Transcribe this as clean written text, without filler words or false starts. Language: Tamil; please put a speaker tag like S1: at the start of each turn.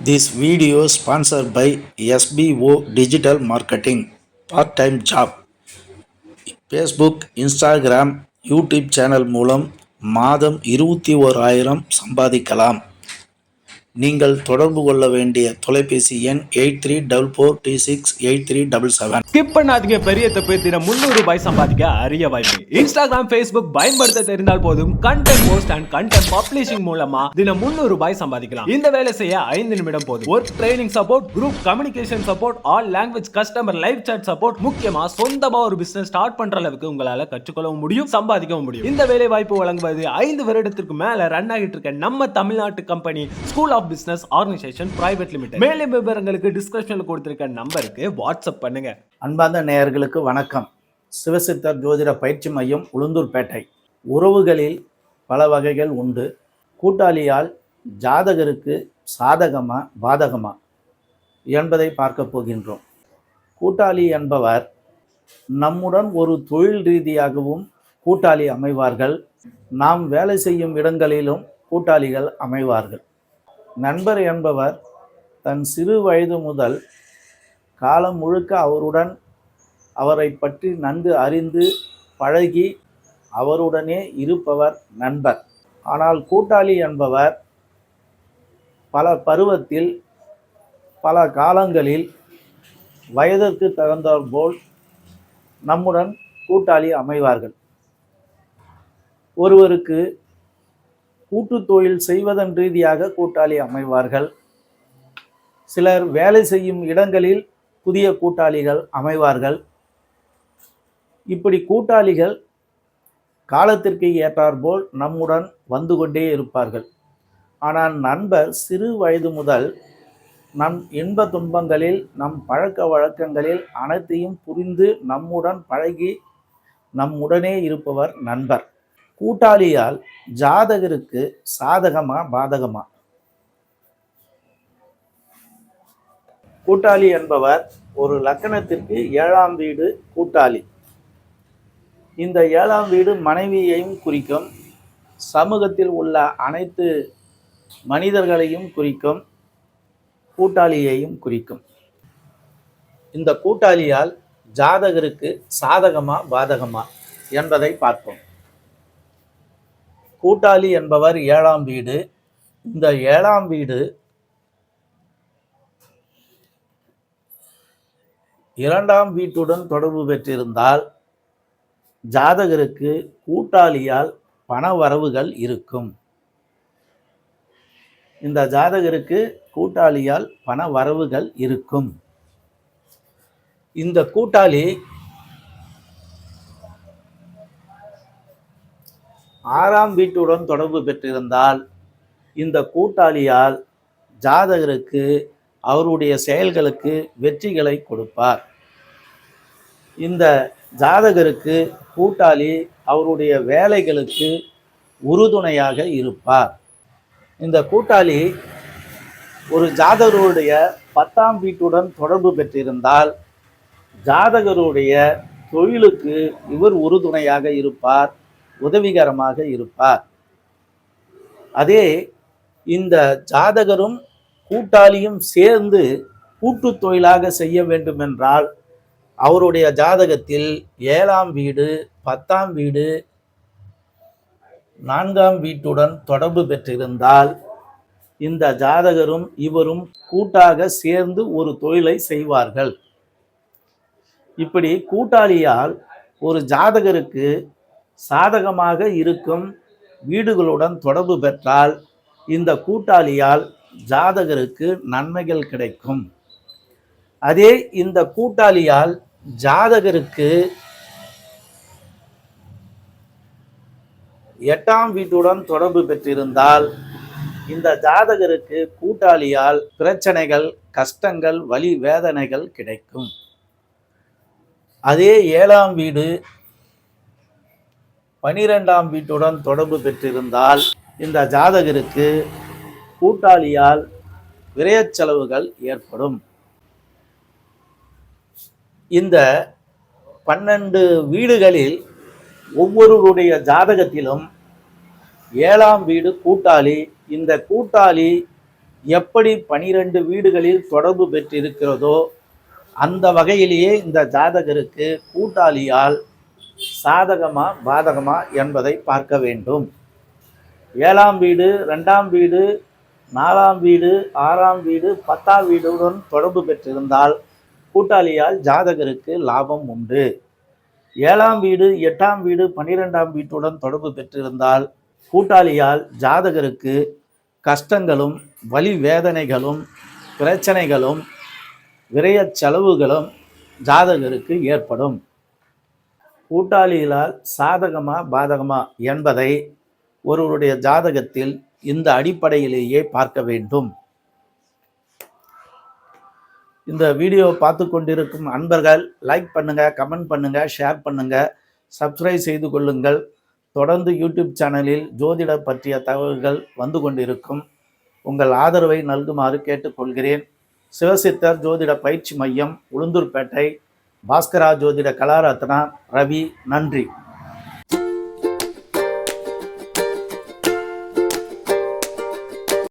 S1: This video sponsored by SBO Digital Marketing Part-Time Job. Facebook, Instagram, YouTube channel மூலம் மாதம் 21,000 சம்பாதிக்கலாம். நீங்கள் தொடர்பு கொள்ள வேண்டிய தொலைபேசி எண் 8344268377.
S2: ஸ்கிப் பண்ணாதீங்க, பெரிய தப்பு. தினம் 300 ரூபாய் சம்பாதிக்க அரிய வாய்ப்பு. இன்ஸ்டாகிராம், ஃபேஸ்புக் பயன்படுத்த தெரிந்தால் போதும். Content post and content publishing மூலமா தினம் 300 ரூபாய் சம்பாதிக்கலாம். இந்த வேலை செய்ய 5 நிமிடம் போதும். Work training support, group communication support, all language customer live chat support, முக்கியமா சொந்தமா ஒரு பிசினஸ் ஸ்டார்ட் பண்ற அளவுக்கு உங்களால கற்றுக்கொள்ளவும் முடியும், சம்பாதிக்கவும் முடியும். இந்த வேலை வாய்ப்பு வழங்குவது 5 வருடத்திற்கு மேல ரன் ஆகிட்டு இருக்க நம்ம தமிழ்நாட்டு company school of business organisation private limited. மேலும் விவரங்களுக்கு டிஸ்கிரிப்ஷன்ல கொடுத்திருக்க நம்பருக்கு வாட்ஸ்அப் பண்ணுங்க.
S1: அன்பார்ந்த நேயர்களுக்கு வணக்கம். சிவசித்தர் ஜோதிட பயிற்சி மையம், உளுந்தூர்பேட்டை. உறவுகளில் பல வகைகள் உண்டு. கூட்டாளியால் ஜாதகருக்கு சாதகமா பாதகமா என்பதை பார்க்க போகின்றோம். கூட்டாளி என்பவர் நம்முடன் ஒரு தொழில் ரீதியாகவும் கூட்டாளி அமைவார்கள். நாம் வேலை செய்யும் இடங்களிலும் கூட்டாளிகள் அமைவார்கள். நண்பர் என்பவர் தன் சிறு வயது முதல் காலம் முழுக்க அவரை பற்றி நன்கு அறிந்து பழகி அவருடனே இருப்பவர் நண்பர். ஆனால் கூட்டாளி என்பவர் பல பருவத்தில் பல காலங்களில் வயதிற்கு தகுந்தாற் போல் நம்முடன் கூட்டாளி அமைவார்கள். ஒருவருக்கு கூட்டு தொழில் செய்வதன் ரீதியாக கூட்டாளி அமைவார்கள். சிலர் வேலை செய்யும் இடங்களில் புதிய கூட்டாளிகள் அமைவார்கள். இப்படி கூட்டாளிகள் காலத்திற்கு ஏற்றாற்போல் நம்முடன் வந்து கொண்டே இருப்பார்கள். ஆனால் நண்பர் சிறு வயது முதல் நம் இன்ப துன்பங்களில், நம் பழக்க வழக்கங்களில் அனைத்தையும் புரிந்து நம்முடன் பழகி நம்முடனே இருப்பவர் நண்பர். கூட்டாளியால் ஜாதகருக்கு சாதகமா பாதகமா? கூட்டாளி என்பவர் ஒரு லக்கணத்திற்கு 7ஆம் வீடு கூட்டாளி. இந்த 7ஆம் வீடு மனைவியையும் குறிக்கும், சமூகத்தில் உள்ள அனைத்து மனிதர்களையும் குறிக்கும், கூட்டாளியையும் குறிக்கும். இந்த கூட்டாளியால் ஜாதகருக்கு சாதகமா பாதகமா என்பதை பார்ப்போம். கூட்டாளி என்பவர் 7ஆம் வீடு. இந்த 7ஆம் வீடு 2ஆம் வீட்டுடன் தொடர்பு பெற்றிருந்தால் ஜாதகருக்கு கூட்டாளியால் பண வரவுகள் இருக்கும். இந்த ஜாதகருக்கு கூட்டாளியால் பண வரவுகள் இருக்கும். இந்த கூட்டாளி 6ஆம் வீட்டுடன் தொடர்பு பெற்றிருந்தால் இந்த கூட்டாளியால் ஜாதகருக்கு அவருடைய செயல்களுக்கு வெற்றிகளை கொடுப்பார். இந்த ஜாதகருக்கு கூட்டாளி அவருடைய வேலைகளுக்கு உறுதுணையாக இருப்பார். இந்த கூட்டாளி ஒரு ஜாதகருடைய 10ஆம் வீட்டுடன் தொடர்பு பெற்றிருந்தால் ஜாதகருடைய தொழிலுக்கு இவர் உறுதுணையாக இருப்பார், உதவிகரமாக இருப்பார். அதே இந்த ஜாதகரும் கூட்டாளியும் சேர்ந்து கூட்டு தொழிலாக செய்ய வேண்டும் என்றால் அவருடைய ஜாதகத்தில் 7ஆம் வீடு, 10ஆம் வீடு, 4ஆம் வீட்டுடன் தொடர்பு பெற்றிருந்தால் இந்த ஜாதகரும் இவரும் கூட்டாக சேர்ந்து ஒரு தொழிலை செய்வார்கள். இப்படி கூட்டாளியால் ஒரு ஜாதகருக்கு சாதகமாக இருக்கும் வீடுகளுடன் தொடர்பு பெற்றால் இந்த கூட்டாளியால் ஜாதகருக்கு நன்மைகள் கிடைக்கும். அதே இந்த கூட்டாளியால் ஜாதகருக்கு 8ஆம் வீட்டுடன் தொடர்பு பெற்றிருந்தால் இந்த ஜாதகருக்கு கூட்டாளியால் பிரச்சனைகள், கஷ்டங்கள், வலி வேதனைகள் கிடைக்கும். அதே 7ஆம் வீடு 12ஆம் வீட்டுடன் தொடர்பு பெற்றிருந்தால் இந்த ஜாதகருக்கு கூட்டாளியால் விரய செலவுகள் ஏற்படும். இந்த 12 வீடுகளில் ஒவ்வொருவருடைய ஜாதகத்திலும் 7ஆம் வீடு கூட்டாளி. இந்த கூட்டாளி எப்படி 12 வீடுகளில் தொடர்பு பெற்றிருக்கிறதோ அந்த வகையிலேயே இந்த ஜாதகருக்கு கூட்டாளியால் சாதகமா பாதகமா என்பதை பார்க்க வேண்டும். 7ஆம் வீடு, 2ஆம் வீடு, 4ஆம் வீடு, 6ஆம் வீடு, 10ஆம் வீடுடன் தொடர்பு பெற்றிருந்தால் கூட்டாளியால் ஜாதகருக்கு லாபம் உண்டு. 7ஆம் வீடு, 8ஆம் வீடு, 12ஆம் வீட்டுடன் தொடர்பு பெற்றிருந்தால் கூட்டாளியால் ஜாதகருக்கு கஷ்டங்களும் வலி வேதனைகளும் பிரச்சனைகளும் விரய செலவுகளும் ஜாதகருக்கு ஏற்படும். கூட்டாளிகளால் சாதகமா பாதகமா என்பதை ஒருவருடைய ஜாதகத்தில் இந்த அடிப்படையிலேயே பார்க்க வேண்டும். இந்த வீடியோ பார்த்து கொண்டிருக்கும் அன்பர்கள் லைக் பண்ணுங்க, கமெண்ட் பண்ணுங்க, ஷேர் பண்ணுங்க, சப்ஸ்கிரைப் செய்து கொள்ளுங்கள். தொடர்ந்து யூடியூப் சேனலில் ஜோதிட பற்றிய தகவல்கள் வந்து கொண்டிருக்கும். உங்கள் ஆதரவை நல்குமாறு கேட்டுக்கொள்கிறேன். சிவசித்தர் ஜோதிட பயிற்சி மையம், உளுந்தூர்பேட்டை, பாஸ்கரா ஜோதிட கலாரத்னா, ரவி. நன்றி.